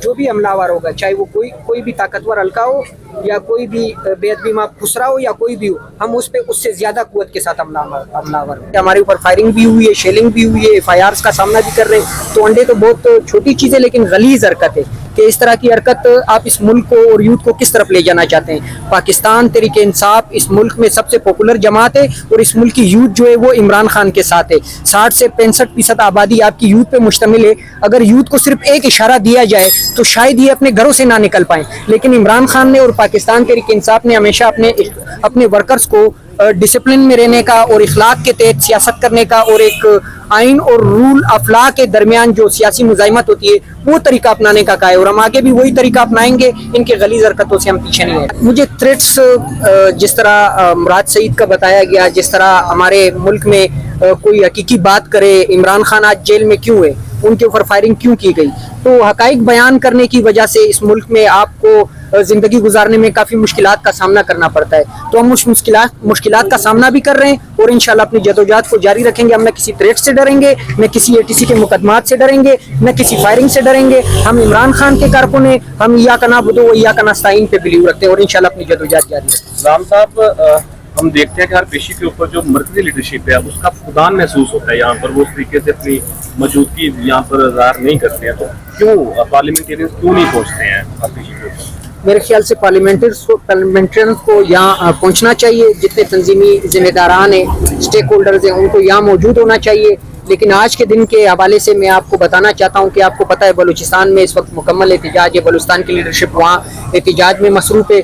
جو بھی حملہ آور ہوگا، چاہے وہ کوئی بھی طاقتور حلقہ ہو یا کوئی بھی بے ادبی ماں خسرا ہو یا کوئی بھی ہو، ہم اس پہ اس سے زیادہ قوت کے ساتھ حملہ آور ہیں۔ ہمارے اوپر فائرنگ بھی ہوئی ہے، شیلنگ بھی ہوئی ہے، FIRs کا سامنا بھی کر رہے ہیں۔ تو انڈے تو بہت چھوٹی چیز ہے لیکن غلیظ حرکت ہے کہ اس طرح کی حرکت آپ اس ملک کو اور یوتھ کو کس طرف لے جانا چاہتے ہیں۔ پاکستان تحریک انصاف اس ملک میں سب سے پاپولر جماعت ہے اور اس ملک کی یوتھ جو ہے وہ عمران خان کے ساتھ ہے۔ 60 سے 65% آبادی آپ کی یوتھ پہ مشتمل ہے۔ اگر یوتھ کو صرف ایک اشارہ دیا جائے تو شاید یہ اپنے گھروں سے نہ نکل پائیں، لیکن عمران خان نے اور پاکستان تحریک انصاف نے ہمیشہ اپنے ورکرز کو ڈسپلن میں رہنے کا اور اخلاق کے تحت سیاست کرنے کا اور ایک آئین اور رول آف لا کے درمیان جو سیاسی مزاحمت ہوتی ہے وہ طریقہ اپنانے کا کہا ہے، اور ہم آگے بھی وہی طریقہ اپنائیں گے۔ ان کے غلیظ حرکتوں سے ہم پیچھے نہیں ہیں۔ مجھے تھریٹس جس طرح مراد سعید کا بتایا گیا، جس طرح ہمارے ملک میں کوئی حقیقی بات کرے، عمران خان آج جیل میں کیوں ہے، ان کے اوپر فائرنگ کیوں کی گئی، تو حقائق بیان کرنے کی وجہ سے اس ملک میں آپ کو زندگی گزارنے میں کافی مشکلات کا سامنا کرنا پڑتا ہے۔ تو ہم اس مشکلات کا سامنا بھی کر رہے ہیں اور انشاءاللہ اپنی جدوجہد کو جاری رکھیں گے۔ ہم نہ کسی تھریٹ سے ڈریں گے، نہ کسی ATC کے مقدمات سے ڈریں گے، نہ کسی فائرنگ سے ڈریں گے۔ ہم عمران خان کے کارکن ہیں، ہم ایاک نعبد و ایاک نستعین پہ بلیو رکھتے ہیں اور انشاءاللہ اپنی جدوجہد جاری رکھیں گے۔ رام صاحب، ہم دیکھتے ہیں کہ ہر پیشی کے اوپر جو مرکزی لیڈرشپ ہے اس کا فقدان محسوس ہوتا ہے، یہاں پر وہ اس طریقے سے اپنی موجودگی یہاں پر ظاہر نہیں کرتے ہیں، تو کیوں پارلیمنٹیرینز کیوں نہیں پہنچتے ہیں ہر پیشی کے اوپر؟ میرے خیال سے پارلیمنٹرینز کو یہاں پہنچنا چاہیے، جتنے تنظیمی ذمہ داران ہیں، اسٹیک ہولڈرز ہیں، ان کو یہاں موجود ہونا چاہیے۔ لیکن آج کے دن کے حوالے سے میں آپ کو بتانا چاہتا ہوں کہ آپ کو پتہ ہے بلوچستان میں اس وقت مکمل احتجاج ہے، بلوچستان کی لیڈرشپ وہاں احتجاج میں مصروف ہے۔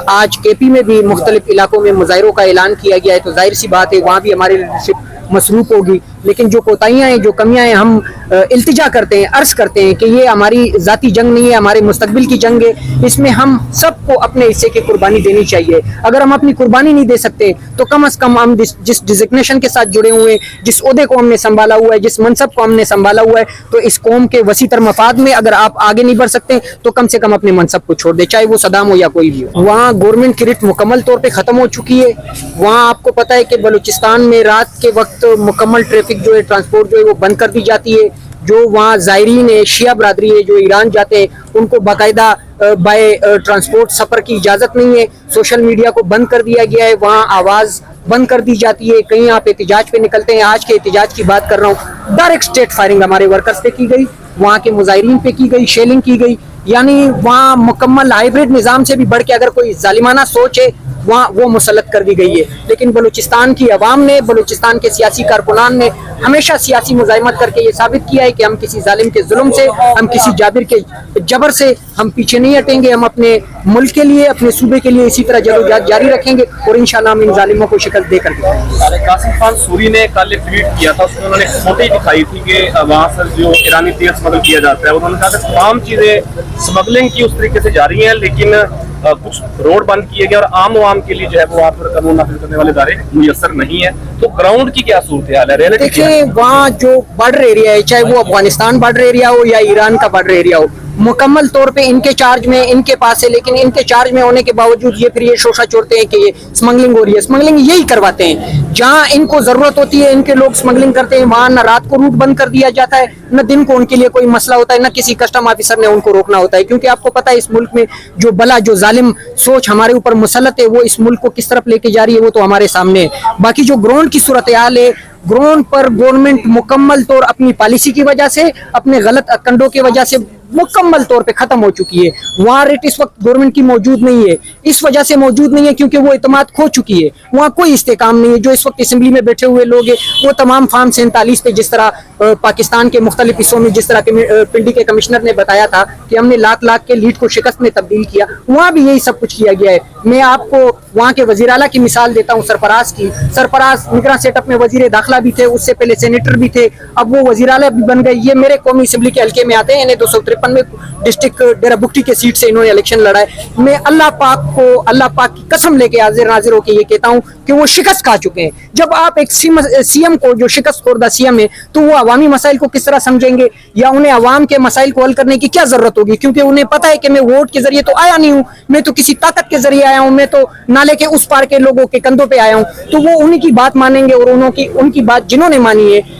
آج KP میں بھی مختلف علاقوں میں مظاہروں کا اعلان کیا گیا ہے، تو ظاہر سی بات ہے وہاں بھی ہماری لیڈرشپ مصروف ہوگی۔ لیکن جو کوتاہیاں ہیں، جو کمیاں ہیں، ہم التجا کرتے ہیں، عرض کرتے ہیں کہ یہ ہماری ذاتی جنگ نہیں ہے، ہمارے مستقبل کی جنگ ہے۔ اس میں ہم سب کو اپنے حصے کی قربانی دینی چاہیے۔ اگر ہم اپنی قربانی نہیں دے سکتے تو کم از کم ہم جس ڈیزگنیشن کے ساتھ جڑے ہوئے ہیں، جس عہدے کو ہم نے سنبھالا ہوا ہے، جس منصب کو ہم نے سنبھالا ہوا ہے، تو اس قوم کے وسیع تر مفاد میں اگر آپ آگے نہیں بڑھ سکتے تو کم سے کم اپنے منصب کو چھوڑ دیں، چاہے وہ صدام ہو یا کوئی بھی ہو۔ وہاں گورنمنٹ کی رٹ مکمل طور پہ ختم ہو چکی ہے۔ وہاں آپ کو پتہ ہے کہ بلوچستان میں رات کے وقت مکمل ٹریفک جو ہے، ٹرانسپورٹ جو ہے وہ بند کر دی جاتی ہے۔ جو وہاں زائرین ہے، شیعہ برادری ہے جو ایران جاتے ہیں، ان کو باقاعدہ بائی ٹرانسپورٹ سفر کی اجازت نہیں ہے۔ سوشل میڈیا کو بند کر دیا گیا ہے، وہاں آواز بند کر دی جاتی ہے۔ کہیں آپ احتجاج پہ نکلتے ہیں، آج کے احتجاج کی بات کر رہا ہوں، ڈائریکٹ اسٹیٹ فائرنگ ہمارے ورکرز پہ کی گئی، وہاں کے مظاہرین پہ کی گئی، شیلنگ کی گئی۔ یعنی وہاں مکمل ہائیبرڈ نظام سے بھی بڑھ کے اگر کوئی ظالمانہ سوچ ہے وہاں وہ مسلط کر دی گئی ہے۔ لیکن بلوچستان کی عوام نے، بلوچستان کے سیاسی کارکنان نے ہمیشہ سیاسی مزاحمت کر کے یہ ثابت کیا ہے کہ ہم کسی ظالم کے ظلم سے، ہم کسی جابر کے جبر سے ہم پیچھے نہیں ہٹیں گے۔ ہم اپنے ملک کے لیے، اپنے صوبے کے لیے اسی طرح جدوجہد جاری رکھیں گے اور انشاءاللہ ہم ان ظالموں کو شکست دے کر دیں گے۔ قاسم خان سوری نے کل ایک ٹویٹ کیا تھا، اس میں انہوں نے ایک فوٹو دکھائی تھی کہ وہاں سے جو ایرانی تیل اسمگل کیا جاتا ہے، انہوں نے کہا کہ تمام چیزیں اسمگلنگ کی اس طریقے سے جاری ہیں، لیکن کچھ روڈ بند کیے گئے اور عام عوام کے لیے جو ہے وہ وہاں پر قانون نافذ کرنے والے ادارے میسر نہیں ہے۔ تو گراؤنڈ کی کیا صورتحال ہے؟ دیکھیں وہاں جو بارڈر ایریا ہے، چاہے وہ افغانستان بارڈر ایریا ہو یا ایران کا بارڈر ایریا ہو، مکمل طور پہ ان کے چارج میں، ان کے پاس ہے، لیکن ان کے چارج میں ہونے کے باوجود یہ پھر یہ شوشہ چھوڑتے ہیں کہ یہ اسمگلنگ ہو رہی ہے۔ اسمگلنگ یہی کرواتے ہیں، جہاں ان کو ضرورت ہوتی ہے ان کے لوگ اسمگلنگ کرتے ہیں، وہاں نہ رات کو روٹ بند کر دیا جاتا ہے، نہ دن کو ان کے لیے کوئی مسئلہ ہوتا ہے، نہ کسی کسٹم آفیسر نے ان کو روکنا ہوتا ہے۔ کیونکہ آپ کو پتہ ہے اس ملک میں جو بلا، جو ظالم سوچ ہمارے اوپر مسلط ہے، وہ اس ملک کو کس طرف لے کے جا رہی ہے وہ تو ہمارے سامنے ہے۔ باقی جو گراؤنڈ کی صورتحال ہے، گراؤنڈ پر گورنمنٹ مکمل طور اپنی پالیسی کی وجہ سے، اپنے غلط کنڈوں کی وجہ سے مکمل طور پہ ختم ہو چکی ہے۔ وہاں ریٹ اس وقت گورنمنٹ کی موجود نہیں ہے، اس وجہ سے موجود نہیں ہے کیونکہ وہ اعتماد کھو چکی ہے۔ وہاں کوئی استحکام نہیں ہے۔ جو اس وقت اسمبلی میں بیٹھے ہوئے لوگ ہیں وہ تمام فارم 47 پہ، جس طرح پاکستان کے مختلف حصوں میں جس طرح پنڈی کے کمشنر نے بتایا تھا کہ ہم نے لاکھ کے لیڈ کو شکست میں تبدیل کیا، وہاں بھی یہی سب کچھ کیا گیا ہے۔ میں آپ کو وہاں کے وزیر اعلیٰ کی مثال دیتا ہوں، سرفراز کی۔ سرفراز نگراں سیٹ اپ میں وزیر داخلہ بھی تھے، اس سے پہلے سینیٹر بھی تھے، اب وہ وزیر اعلیٰ بھی بن گئے۔ یہ میرے قومی اسمبلی کے حلقے میں آتے ہیں، انہیں 253 میں ڈسٹرکٹ ڈیرہ بگٹی کے سیٹ سے انہوں نے الیکشن لڑا ہے۔ میں اللہ پاک کی قسم لے کے حاضر ناظر ہو کے یہ کہتا ہوں کہ وہ شکست کھا چکے ہیں۔ جب آپ ایک سی ایم کو، جو شکست خوردہ سی ایم ہے، تو وہ عوامی مسائل کو کس طرح سمجھیں گے، یا انہیں عوام کے مسائل کو حل کرنے کی کیا ضرورت ہوگی؟ کیونکہ انہیں پتا ہے کہ میں ووٹ کے ذریعے تو آیا نہیں ہوں، میں تو کسی طاقت کے ذریعے آیا ہوں، میں تو نالے کے اس پار کے لوگوں کے کندھوں پہ آیا ہوں، تو وہ انہی کی بات مانیں گے اور ان کی بات جنہوں نے مانی ہے